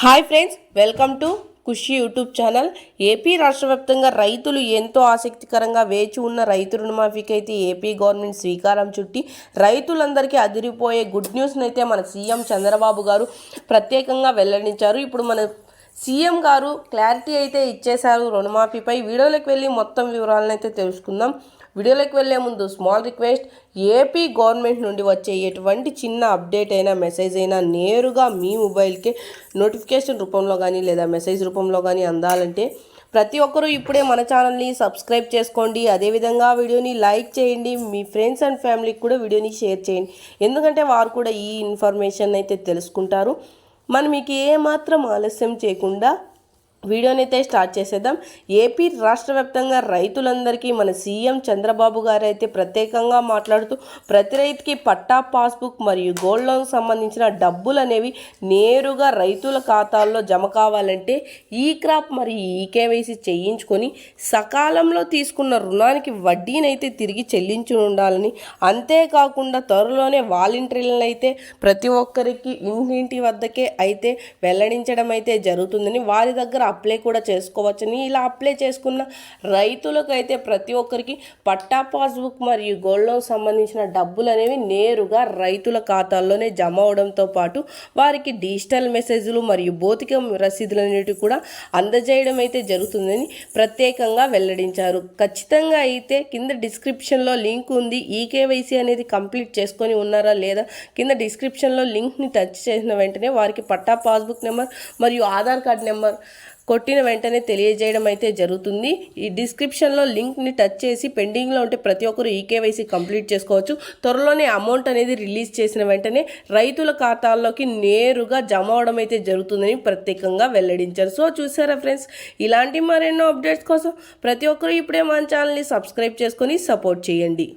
Hi friends, welcome to Khushi YouTube channel. AP రాష్ట్ర వ్యాప్తంగా రైతులు ఎంతో ఆసక్తికరంగా వేచి ఉన్న రైతు రుణమాఫీకి అయితే ఏపీ గవర్నమెంట్ శ్రీకారం చుట్టి రైతులందరికీ అదిరిపోయే గుడ్ న్యూస్ని అయితే మన సీఎం చంద్రబాబు గారు ప్రత్యేకంగా వెల్లడించారు. ఇప్పుడు మన సీఎం గారు క్లారిటీ అయితే ఇచ్చేశారు రుణమాఫీపై. వీడియోలోకి వెళ్ళి మొత్తం వివరాలను అయితే తెలుసుకుందాం. వీడియోలోకి వెళ్ళే ముందు స్మాల్ రిక్వెస్ట్, ఏపీ గవర్నమెంట్ నుండి వచ్చే ఎటువంటి చిన్న అప్డేట్ అయినా మెసేజ్ అయినా నేరుగా మీ మొబైల్కే నోటిఫికేషన్ రూపంలో కానీ లేదా మెసేజ్ రూపంలో కానీ అందాలంటే ప్రతి ఒక్కరూ ఇప్పుడే మన ఛానల్ని సబ్స్క్రైబ్ చేసుకోండి. అదేవిధంగా వీడియోని లైక్ చేయండి. మీ ఫ్రెండ్స్ అండ్ ఫ్యామిలీకి కూడా వీడియోని షేర్ చేయండి, ఎందుకంటే వారు కూడా ఈ ఇన్ఫర్మేషన్ అయితే తెలుసుకుంటారు. మనం మీకు ఏమాత్రం ఆలస్యం చేయకుండా వీడియోని అయితే స్టార్ట్ చేసేద్దాం. ఏపీ రాష్ట్ర వ్యాప్తంగా రైతులందరికీ మన సీఎం చంద్రబాబు గారు అయితే ప్రత్యేకంగా మాట్లాడుతూ ప్రతి రైతుకి పట్టా పాస్బుక్ మరియు గోల్డ్ లోన్ సంబంధించిన డబ్బులు అనేవి నేరుగా రైతుల ఖాతాల్లో జమ కావాలంటే ఈ క్రాప్ మరియు ఈకేవైసీ చేయించుకొని సకాలంలో తీసుకున్న రుణానికి వడ్డీనైతే తిరిగి చెల్లించి ఉండాలని, అంతేకాకుండా త్వరలోనే వాలంటీర్లను అయితే ప్రతి ఒక్కరికి ఇంటింటి వద్దకే అయితే వెల్లడించడం అయితే జరుగుతుందని, వారి దగ్గర అప్లై కూడా చేసుకోవచ్చని, ఇలా అప్లై చేసుకున్న రైతులకు అయితే ప్రతి ఒక్కరికి పట్టా పాస్బుక్ మరియు గోల్డ్ లోన్ సంబంధించిన డబ్బులు అనేవి నేరుగా రైతుల ఖాతాల్లోనే జమ అవడంతో పాటు వారికి డిజిటల్ మెసేజ్లు మరియు భౌతిక రసీదులన్నిటి కూడా అందజేయడం అయితే జరుగుతుందని ప్రత్యేకంగా వెల్లడించారు. ఖచ్చితంగా అయితే కింద డిస్క్రిప్షన్లో లింక్ ఉంది. ఈకేవైసీ అనేది కంప్లీట్ చేసుకొని ఉన్నారా లేదా కింద డిస్క్రిప్షన్లో లింక్ని టచ్ చేసిన వెంటనే వారికి పట్టా పాస్బుక్ నెంబర్ మరియు ఆధార్ కార్డ్ నెంబర్ కొట్టిన వెంటనే తెలియజేయడం అయితే జరుగుతుంది. ఈ డిస్క్రిప్షన్లో లింక్ని టచ్ చేసి పెండింగ్లో ఉంటే ప్రతి ఒక్కరు ఈకేవైసీ కంప్లీట్ చేసుకోవచ్చు. త్వరలోనే అమౌంట్ అనేది రిలీజ్ చేసిన వెంటనే రైతుల ఖాతాల్లోకి నేరుగా జమ అవడం అయితే జరుగుతుందని ప్రత్యేకంగా వెల్లడించారు. సో చూసారా ఫ్రెండ్స్, ఇలాంటి మరెన్నో అప్డేట్స్ కోసం ప్రతి ఒక్కరు ఇప్పుడే మన ఛానల్ని సబ్స్క్రైబ్ చేసుకొని సపోర్ట్ చేయండి.